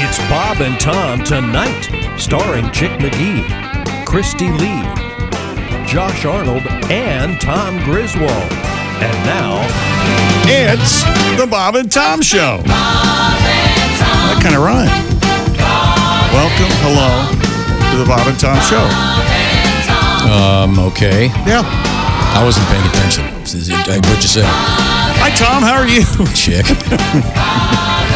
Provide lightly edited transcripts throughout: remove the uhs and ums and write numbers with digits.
It's Bob and Tom Tonight, starring Chick McGee, Christy Lee, Josh Arnold, and Tom Griswold. And now, it's the Bob and Tom Show. That kind of rhyme. Welcome, hello, to the Bob and Tom Show. Okay. Yeah. I wasn't paying attention. What'd you say? Hi, Tom. How are you? Chick.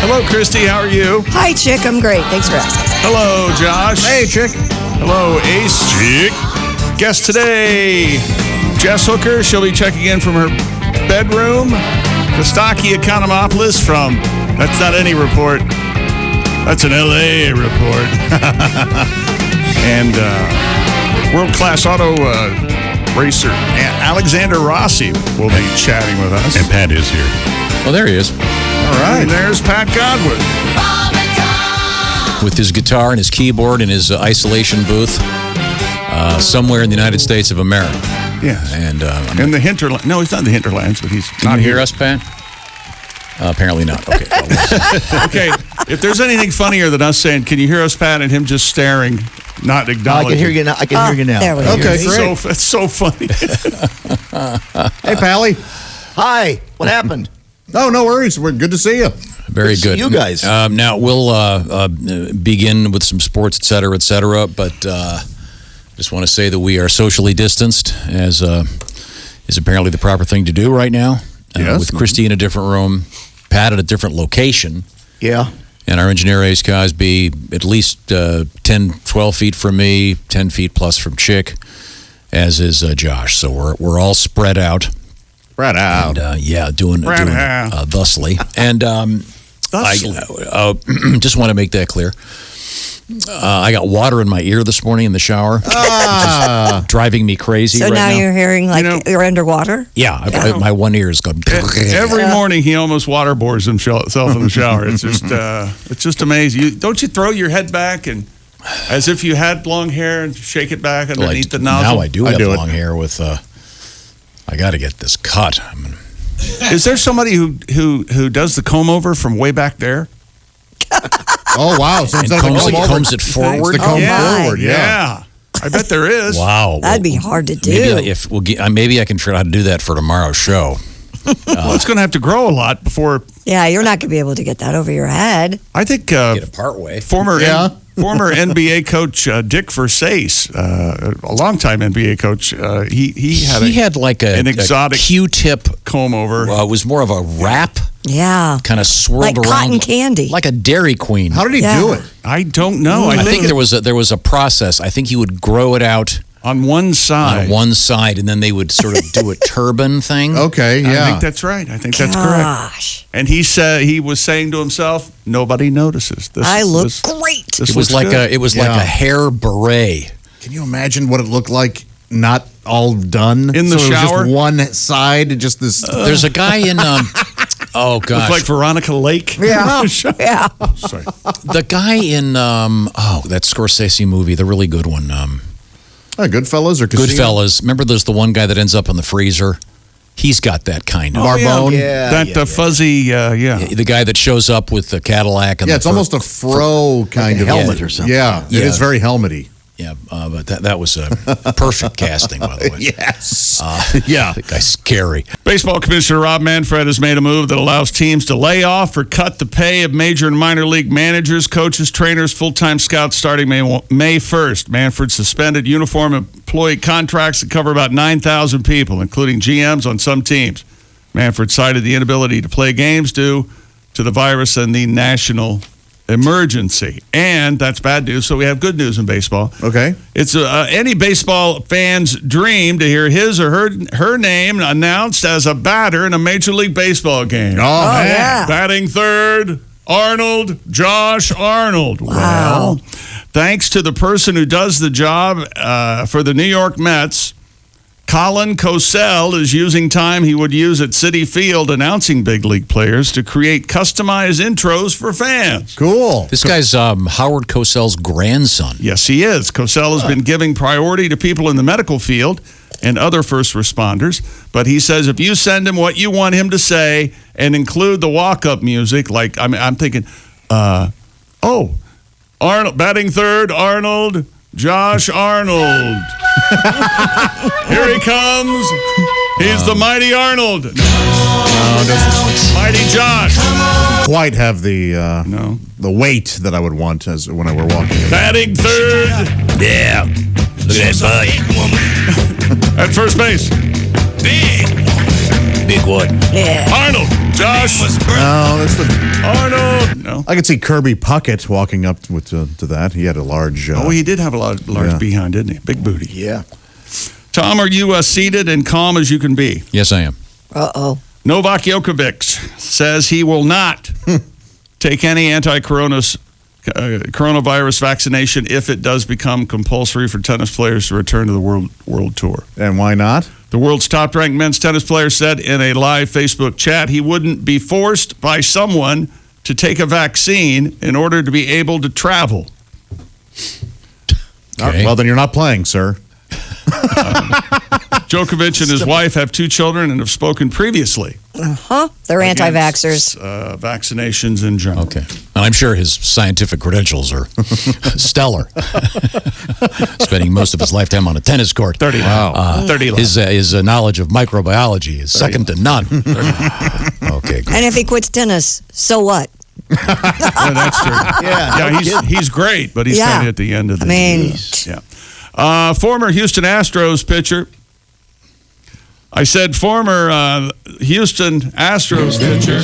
Hello, Christy. How are you? Hi, Chick. I'm great. Thanks for asking. Hello, Josh. Hey, Chick. Hello, Ace. Chick. Guest today, Jess Hooker. She'll be checking in from her bedroom. Kostaki Economopoulos from, that's not any report. That's an LA report. And world-class auto racer Alexander Rossi will be chatting with us. And Pat is here. Oh, there he is. All right. And there's Pat Godwin. With his guitar and his keyboard and his isolation booth somewhere in the United States of America. Yeah. And in the hinterland. No, he's not in the hinterlands, but he's Can not you here. hear us, Pat? Apparently not. Okay. Okay. If there's anything funnier than us saying, "Can you hear us, Pat?" and him just staring, not acknowledging. I can hear you now. I can hear you now. There we go. Okay, great. It's so funny. Hey, Pally. Hi. What happened? Oh, no worries. We're good to see you. Very good. You guys. Now, we'll begin with some sports, et cetera, but just want to say that we are socially distanced, as is apparently the proper thing to do right now. Yes. With Christy in a different room, Pat at a different location, Yeah. and our engineer Ace Cosby at least 10, 12 feet from me, 10 feet plus from Chick, as is Josh. So we're all spread out. Spread out. And, doing thusly. And I just want to make that clear. I got water in my ear this morning in the shower, which is driving me crazy So right now now. you're hearing like you're underwater? Yeah, my one ear is going. Every morning he almost waterboards himself in the shower. It's just amazing. Don't you throw your head back and as if you had long hair and shake it back underneath the nozzle? Now I do have long hair with. I got to get this cut. Is there somebody who does the comb over from way back there? Oh, wow. So And instead of combs it forward. It's the comb forward, yeah. I bet there is. Wow, That'd be hard to do. Maybe I can figure out how to do that for tomorrow's show. Well, it's going to have to grow a lot before. Yeah, you're not going to be able to get that over your head. I think Get a part way. former NBA coach Dick Versace, a longtime NBA coach, he had an exotic Q-tip comb over. It was more of a wrap, Yeah. kind of swirled Like around cotton candy. like a Dairy Queen. How did he Yeah. do it? I don't know. I think there was a process. I think he would grow it out on one side. on one side, and then they would sort of do a turban thing. Okay, yeah. I think that's right. I think that's correct. Gosh. And he was saying to himself, "Nobody notices. I look great. This It was looks like good." a hair beret. Can you imagine what it looked like not all done? In the so it was shower? just one side, just this. There's a guy in oh Looked gosh, like Veronica Lake. Yeah. Yeah. Sorry. the guy in that Scorsese movie, the really good one, Goodfellas or Casino? Goodfellas. Remember, there's the one guy that ends up in the freezer. He's got that kind of. Barbone? That fuzzy, The guy that shows up with the Cadillac and Yeah, it's almost a fro kind of helmet or something. Yeah, it is very helmety. Yeah, but that was a perfect casting, by the way. Yes. Yeah. That guy's scary. Baseball Commissioner Rob Manfred has made a move that allows teams to lay off or cut the pay of major and minor league managers, coaches, trainers, full-time scouts starting May 1st. Manfred suspended uniform employee contracts that cover about 9,000 people, including GMs on some teams. Manfred cited the inability to play games due to the virus and the national emergency. And that's bad news, so we have good news in baseball. Okay. It's any baseball fan's dream to hear his or her name announced as a batter in a Major League Baseball game. Oh, man. Yeah. Batting third, Arnold, Josh Arnold. Wow. Well, thanks to the person who does the job for the New York Mets, Colin Cosell is using time he would use at Citi Field announcing big league players to create customized intros for fans. Cool. This guy's Howard Cosell's grandson. Yes, he is. Cosell has been giving priority to people in the medical field and other first responders, but he says if you send him what you want him to say and include the walk-up music, like I'm thinking, Oh, Arnold batting third. Arnold, Josh Arnold. Here he comes. He's the mighty Arnold. No, doesn't Mighty Josh. quite have the weight that I would want as when I were walking. Batting third. Yeah. Look at that butt. At first base. Big one. Yeah. Arnold. Josh. No, that's the. Arnold. No. I could see Kirby Puckett walking up to that. He had a large. He did have a large behind, didn't he? Big booty. Yeah. Tom, are you seated and calm as you can be? Yes, I am. Uh-oh. Novak Djokovic says he will not take any coronavirus vaccination if it does become compulsory for tennis players to return to the World Tour. And why not? The world's top-ranked men's tennis player said in a live Facebook chat he wouldn't be forced by someone to take a vaccine in order to be able to travel. Okay. Well, then you're not playing, sir. Djokovic and his wife have 2 children and have spoken previously. They're anti-vaxxers. Vaccinations in general. Okay. And I'm sure his scientific credentials are stellar. Spending most of his lifetime on a tennis court. 30. Wow. 30. His knowledge of microbiology is second to none. Okay, great. And if he quits tennis, so what? Yeah, that's true. Yeah, he's great, but he's kind of at the end of the Yeah. Former Houston Astros pitcher. I said former Houston Astros pitcher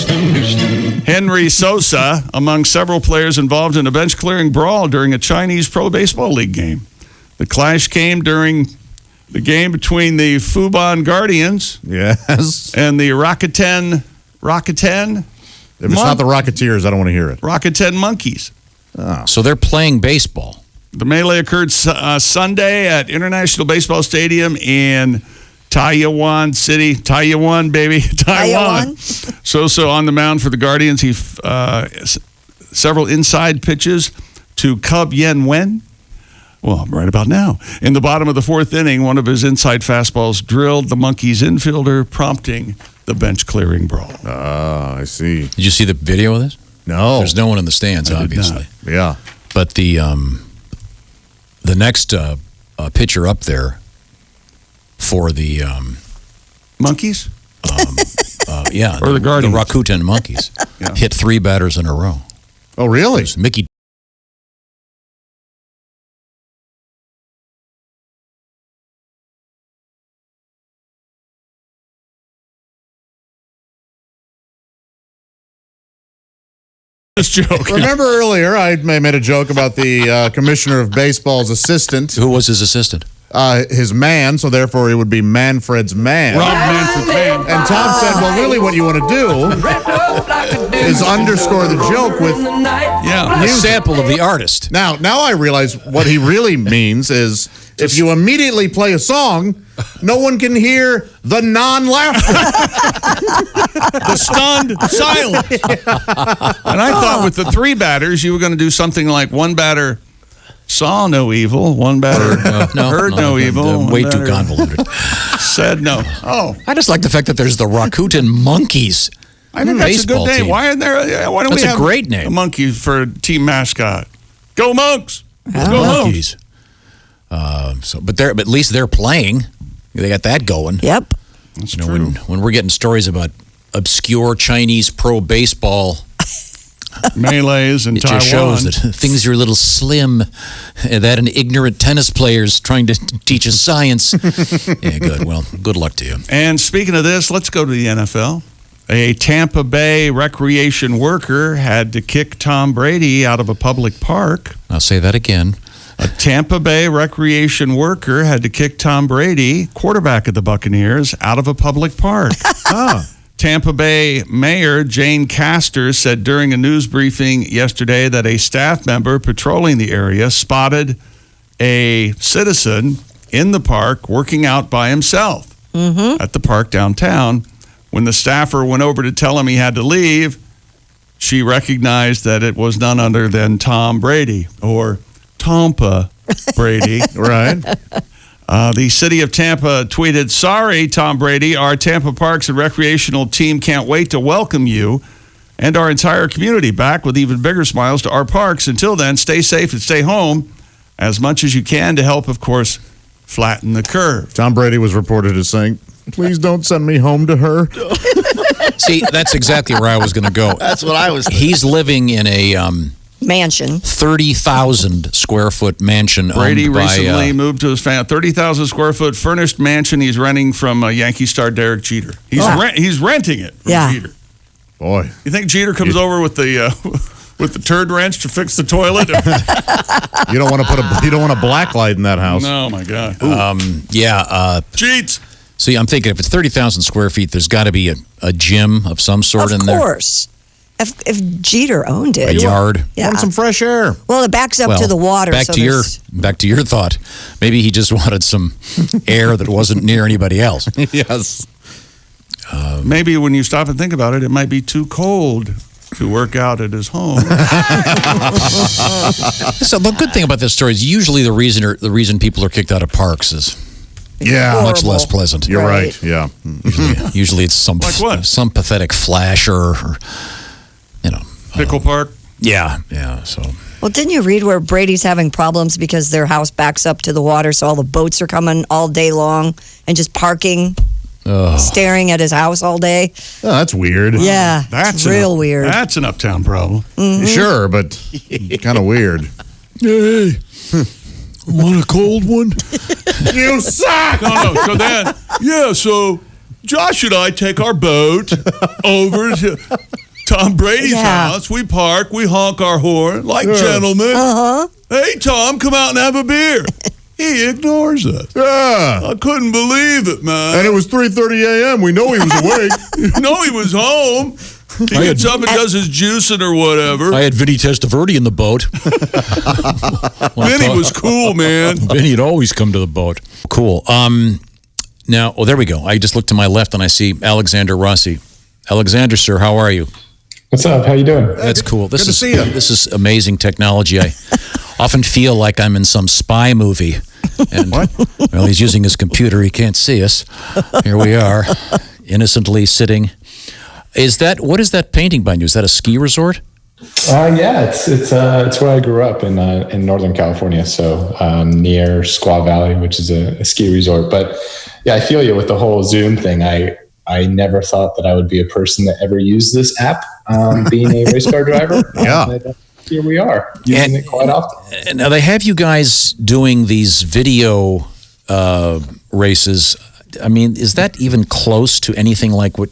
Henry Sosa among several players involved in a bench-clearing brawl during a Chinese Pro Baseball League game. The clash came during the game between the Fubon Guardians Yes. and the Rakuten. If it's not the Rocketeers, I don't want to hear it. Rakuten Monkeys. So they're playing baseball. The melee occurred Sunday at International Baseball Stadium in Taiwan City. Taiwan, baby. Taiwan. Sosa on the mound for the Guardians. He several inside pitches to Cub Yen Wen. Well, right about now. In the bottom of the 4th inning, one of his inside fastballs drilled the Monkeys infielder, prompting the bench-clearing brawl. I see. Did you see the video of this? No. There's no one in the stands, obviously. Yeah. But the next pitcher up there for the Monkeys? yeah, Or the Guardians. the Rakuten Monkeys hit 3 batters in a row. Oh, really? Mickey. This joke. Remember earlier, I made a joke about the commissioner of baseball's assistant. Who was his assistant? His man, so therefore he would be Manfred's man. Rob Manfred's man. And Tom said, well, really what you want to do is underscore the joke with a sample of the artist. Now I realize what he really means is if you immediately play a song, no one can hear the non-laughter. The stunned silence. And I thought with the 3 batters, you were going to do something like one batter saw no evil, one batter heard no evil. Way too convoluted. Said no. Oh. I just like the fact that there's the Rakuten Monkeys. I think that's a good name. Team. Why don't we have a great name. a monkey for team mascot? Go Monks! Go Monkeys. But at least they're playing. They got that going. Yep. That's true. When we're getting stories about obscure Chinese pro baseball melees in Taiwan, it just shows that things are a little slim. That an ignorant tennis player's trying to teach us science. Yeah, good. Well, good luck to you. And speaking of this, let's go to the NFL. A Tampa Bay recreation worker had to kick Tom Brady out of a public park. I'll say that again. A Tampa Bay recreation worker had to kick Tom Brady, quarterback of the Buccaneers, out of a public park. Tampa Bay Mayor Jane Castor said during a news briefing yesterday that a staff member patrolling the area spotted a citizen in the park working out by himself at the park downtown. When the staffer went over to tell him he had to leave, she recognized that it was none other than Tom Brady, or Tampa Brady. Right. The city of Tampa tweeted, "Sorry, Tom Brady, our Tampa Parks and Recreational team can't wait to welcome you. and our entire community back with even bigger smiles to our parks. Until then, stay safe and stay home as much as you can to help, of course, flatten the curve. Tom Brady was reported as saying, "Please don't send me home to her." See, that's exactly where I was going to go. That's what I was thinking. He's living in a Mansion. 30,000 square foot mansion. Brady owned by, recently moved to his 30,000 square foot furnished mansion he's renting from Yankee star Derek Jeter. He's renting it from Jeter. Boy. You think Jeter comes over with the with the turd wrench to fix the toilet? You don't want a black light in that house. No, my God. Cheats. See, I'm thinking if it's 30,000 square feet, there's got to be a gym of some sort in there. Of course. If Jeter owned it. A yard. Yeah. Want some fresh air. Well, it backs up to the water. Back to your thought. Maybe he just wanted some air that wasn't near anybody else. Yes. Maybe when you stop and think about it, it might be too cold to work out at his home. So the good thing about this story is usually the reason people are kicked out of parks is much less pleasant. You're right. Yeah. Usually it's some Like what? some pathetic flasher or Pickle Park. Yeah. So Well, didn't you read where Brady's having problems because their house backs up to the water, so all the boats are coming all day long and just parking, staring at his house all day? Oh, that's weird. Yeah, That's real weird. That's an uptown problem. Sure, but kind of weird. hey, want a cold one? You suck! No. So Josh and I take our boat over to Tom Brady's house. We park, we honk our horn like gentlemen. Hey, Tom, come out and have a beer. He ignores us. Yeah. I couldn't believe it, man. And it was 3:30 a.m. We know he was awake. He was home. He gets up and does his juicing or whatever. I had Vinny Testaverde in the boat. Vinny was cool, man. Vinny'd always come to the boat. Cool. Now, there we go. I just looked to my left and I see Alexander Rossi. Alexander, sir, how are you? What's up? How you doing? That's cool. Good to see you. This is amazing technology. I often feel like I'm in some spy movie. And, well, he's using his computer. He can't see us. Here we are, innocently sitting. What is that painting behind you? Is that a ski resort? Yeah, it's where I grew up in Northern California, so near Squaw Valley, which is a ski resort. But yeah, I feel you with the whole Zoom thing. I never thought that I would be a person that ever used this app, being a race car driver. Here we are, using it quite often. Now, they have you guys doing these video races. I mean, is that even close to anything like what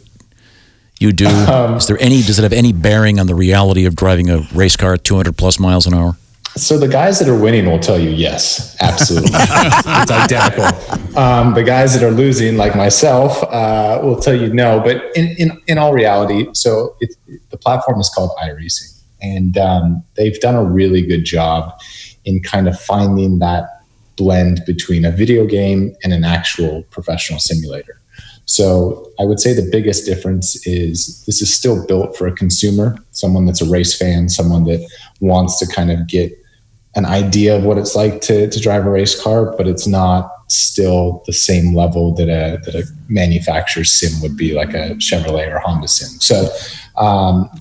you do? Does it have any bearing on the reality of driving a race car at 200 plus miles an hour? So the guys that are winning will tell you yes, absolutely. It's identical. The guys that are losing, like myself, will tell you no. But in all reality, so the platform is called iRacing, and they've done a really good job in kind of finding that blend between a video game and an actual professional simulator. So I would say the biggest difference is this is still built for a consumer, someone that's a race fan, someone that wants to kind of get an idea of what it's like to drive a race car, but it's not still the same level that a manufacturer's sim would be, like a Chevrolet or Honda sim. So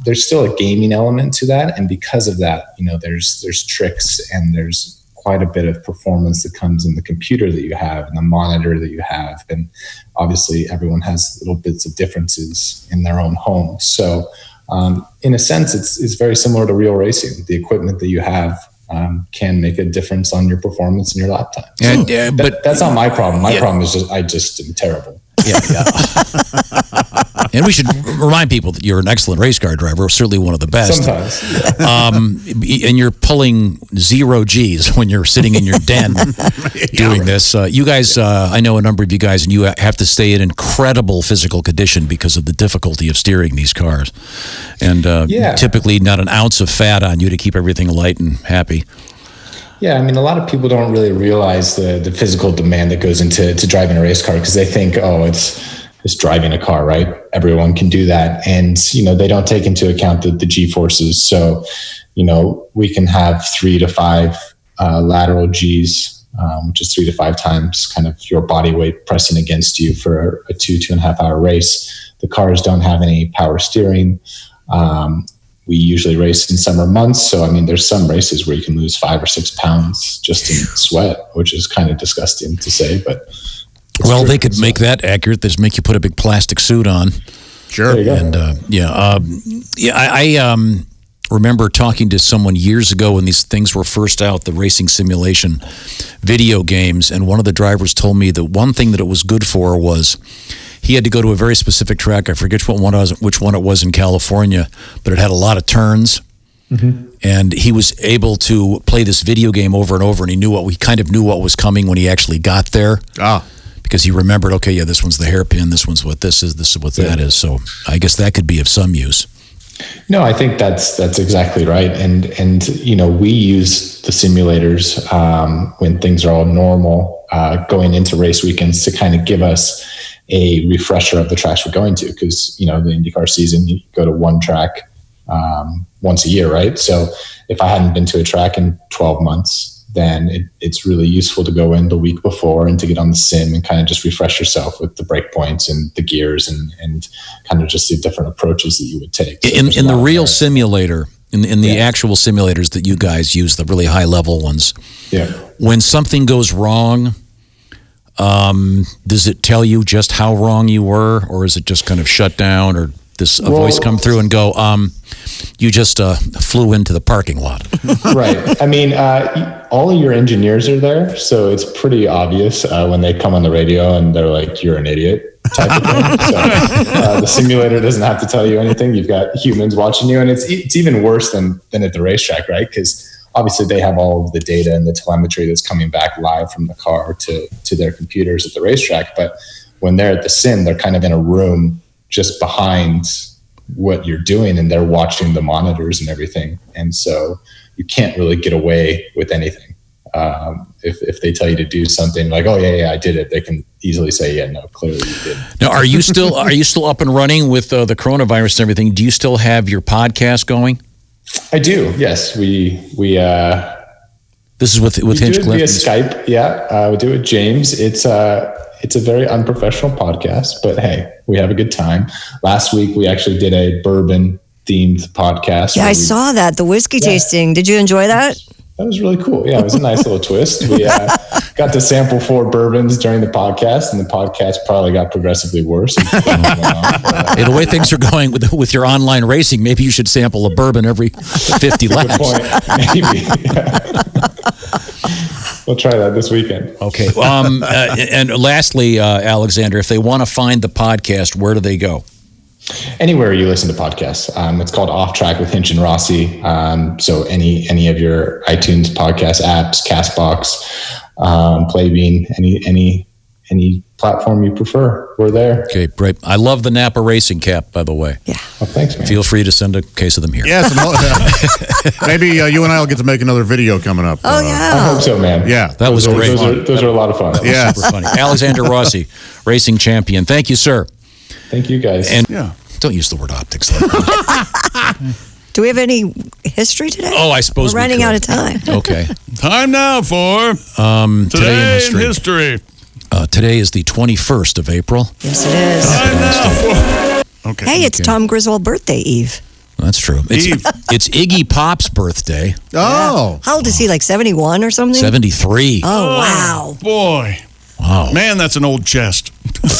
there's still a gaming element to that, and because of that, there's tricks and there's quite a bit of performance that comes in the computer that you have and the monitor that you have, and obviously everyone has little bits of differences in their own home. So in a sense, it's very similar to real racing. The equipment that you have can make a difference on your performance in your lap time. But that's not my problem. My problem is I just am terrible. Yeah. And we should remind people that you're an excellent race car driver, certainly one of the best. Sometimes. And you're pulling 0 Gs when you're sitting in your den doing this. You guys, I know a number of you guys, and you have to stay in incredible physical condition because of the difficulty of steering these cars. And typically not an ounce of fat on you to keep everything light and happy. Yeah, I mean, a lot of people don't really realize the physical demand that goes into driving a race car, because they think, it's driving a car, right? Everyone can do that. And, they don't take into account the G-forces. So, we can have 3 to 5 lateral Gs, which is 3 to 5 times kind of your body weight pressing against you for a 2.5 hour race. The cars don't have any power steering. We usually race in summer months. So, I mean, there's some races where you can lose 5 or 6 pounds just in sweat, which is kind of disgusting to say, but. Well, they could make that accurate. They just make you put a big plastic suit on. Sure. And I remember talking to someone years ago when these things were first out, the racing simulation video games, and one of the drivers told me that one thing that it was good for was he had to go to a very specific track. I forget which one it was in California, but it had a lot of turns. Mm-hmm. And he was able to play this video game over and over, and he kind of knew what was coming when he actually got there. Because he remembered, okay, yeah, this one's the hairpin, this one's what this is what that is. So I guess that could be of some use. No, I think that's exactly right. And we use the simulators when things are all normal going into race weekends to kind of give us a refresher of the tracks we're going to, because the IndyCar season, you go to one track once a year, right? So if I hadn't been to a track in 12 months, then it's really useful to go in the week before and to get on the sim and kind of just refresh yourself with the break points and the gears and kind of just the different approaches that you would take. So in the real simulator, in the actual simulators that you guys use, the really high level ones, when something goes wrong, does it tell you just how wrong you were, or is it just kind of shut down, or does a voice come through and go, you just flew into the parking lot? Right. I mean, all of your engineers are there, so it's pretty obvious when they come on the radio and they're like, "You're an idiot," type of thing. So the simulator doesn't have to tell you anything. You've got humans watching you, and it's even worse than at the racetrack, right? Because obviously they have all of the data and the telemetry that's coming back live from the car to their computers at the racetrack. But when they're at the sim, they're kind of in a room just behind what you're doing, and they're watching the monitors and everything. And so you can't really get away with anything. If they tell you to do something like, "Oh yeah, I did it," they can easily say, "Yeah, no, clearly you did." Now, are you still up and running with the coronavirus and everything? Do you still have your podcast going? I do. Yes, we This is with Hinch do it via Skype. Yeah, we do it with James. It's a very unprofessional podcast, but hey, we have a good time. Last week we actually did a bourbon themed podcast. Yeah, I saw that, the whiskey tasting. Did you enjoy that? That was really cool. Yeah, it was a nice little twist. We got to sample 4 bourbons during the podcast, and the podcast probably got progressively worse. Hey, the way things are going with your online racing, maybe you should sample a bourbon every 50 laps. Good point. Maybe. We'll try that this weekend. Okay. And lastly, Alexander, if they want to find the podcast, where do they go? Anywhere you listen to podcasts. It's called Off Track with Hinch and Rossi. So any of your iTunes podcast apps, Castbox, Playbean, any platform you prefer, we're there. Okay, great. I love the Napa racing cap, by the way. Yeah. Oh, thanks, man. Feel free to send a case of them here. Yes. Maybe you and I will get to make another video coming up. Oh, yeah. I hope so, man. Yeah. That was great. Those are a lot of fun. Yeah. Super funny. Alexander Rossi, racing champion. Thank you, sir. Thank you, guys. And don't use the word optics like that. Do we have any history today? Oh, I suppose we're running out of time. Okay. Time now for Today in history. Today is the 21st of April. Yes, it is. Time now for. Okay. Hey, it's Tom Griswold birthday eve. That's true. It's Iggy Pop's birthday. Oh. How old is he, like 71 or something? 73. Oh, wow. Boy. Wow. Man, that's an old chest. His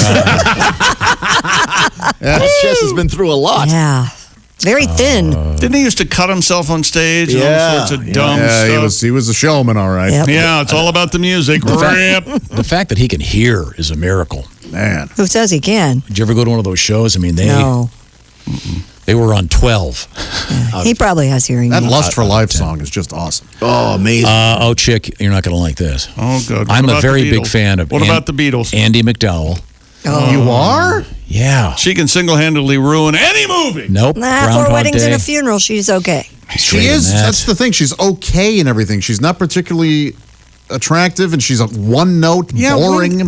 chest has been through a lot. Yeah. Very thin. Didn't he used to cut himself on stage and all sorts of dumb stuff? He was a showman, all right. Yep. Yeah, it's all about the music. The fact that he can hear is a miracle. Man. Who says he can? Did you ever go to one of those shows? I mean, No. they were on 12. He probably has hearing That aids. Lust for Life song is just awesome. Oh, amazing. Chick, you're not going to like this. Oh, good. I'm a very big fan of What about the Beatles? Andy McDowell. Oh. You are? Yeah. She can single-handedly ruin any movie. Nope. Nah, Groundhog 4 weddings Day. and a funeral, she's okay. She is. That's the thing. She's okay in everything. She's not particularly attractive, and she's a one-note, boring,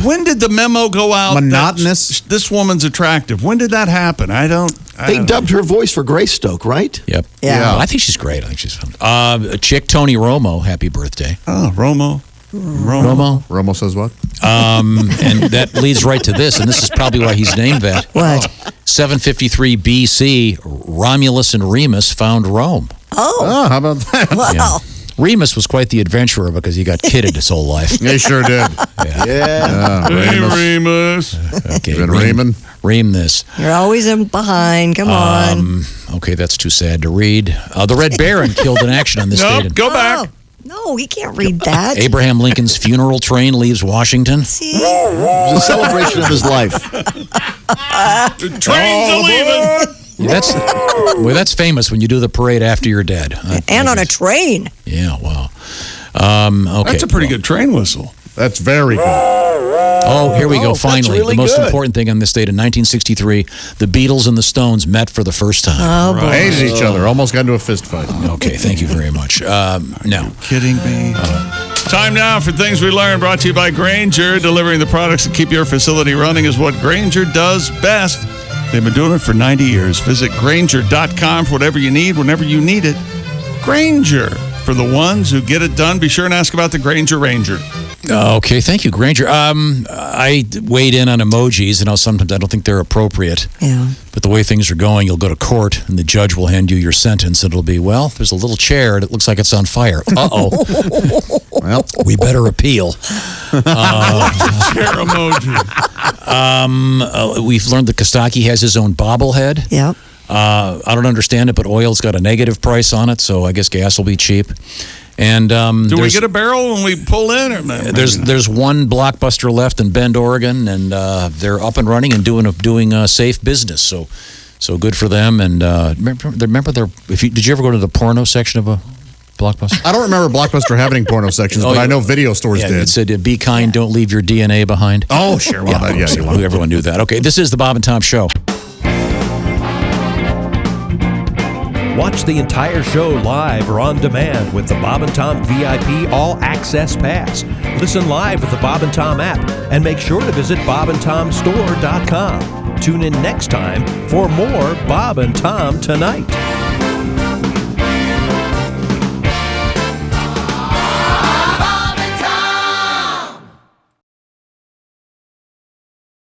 When did the memo go out? monotonous. This woman's attractive. When did that happen? They dubbed her voice for Greystoke, right? Yep. Yeah. I think she's great. I think she's fun. Chick Tony Romo, happy birthday. Oh, Romo. Romo. Romo says what? And that leads right to this, and this is probably why he's named that. What? 753 BC, Romulus and Remus found Rome. Oh, How about that? wow. Yeah. Remus was quite the adventurer because he got kidded his whole life. They sure did. Hey, Remus. Okay, Been reaming. ream this. You're always in behind. Come on. Okay, that's too sad to read. The Red Baron killed in action on this date. Nope, go back. Oh, no, he can't read that. Abraham Lincoln's funeral train leaves Washington. See? It was a celebration of his life. The train's a-leaving. Yeah, that's famous when you do the parade after you're dead. And on a train. Yeah, wow. Okay. That's a pretty good train whistle. That's very good. Oh, here we go. that's Finally, really the most good. important thing on this date in 1963, the Beatles and the Stones met for the first time. Oh, boy. Hated each other. Almost got into a fist fight. Okay, thank you very much. Now, Kidding me? Time now for Things We Learned, brought to you by Grainger. Delivering the products that keep your facility running is what Grainger does best. They've been doing it for 90 years. Visit Grainger.com for whatever you need, whenever you need it. Grainger. For the ones who get it done, be sure and ask about the Grainger Ranger. okay, thank you, Grainger. I weighed in on emojis, and sometimes I don't think they're appropriate. Yeah. But the way things are going, you'll go to court, and the judge will hand you your sentence, and it'll be, well, there's a little chair, and it looks like it's on fire. Uh-oh. Well, We better appeal. Chair emoji. We've learned that Kostaki has his own bobblehead. Yep. I don't understand it, but oil's got a negative price on it, so I guess gas will be cheap. And Do we there's- get a barrel when we pull in? Or There's one Blockbuster left in Bend, Oregon, and they're up and running and doing safe business. So good for them. And remember did you ever go to the porno section of a Blockbuster? I don't remember Blockbuster having porno sections, but I know video stores Yeah, did. it said, "Be kind, don't leave your DNA behind." Oh, sure. Well, Everyone knew that. Okay, this is the Bob and Tom Show. Watch the entire show live or on demand with the Bob and Tom VIP All Access Pass. Listen live with the Bob and Tom app and make sure to visit bobandtomstore.com. Tune in next time for more Bob and Tom Tonight.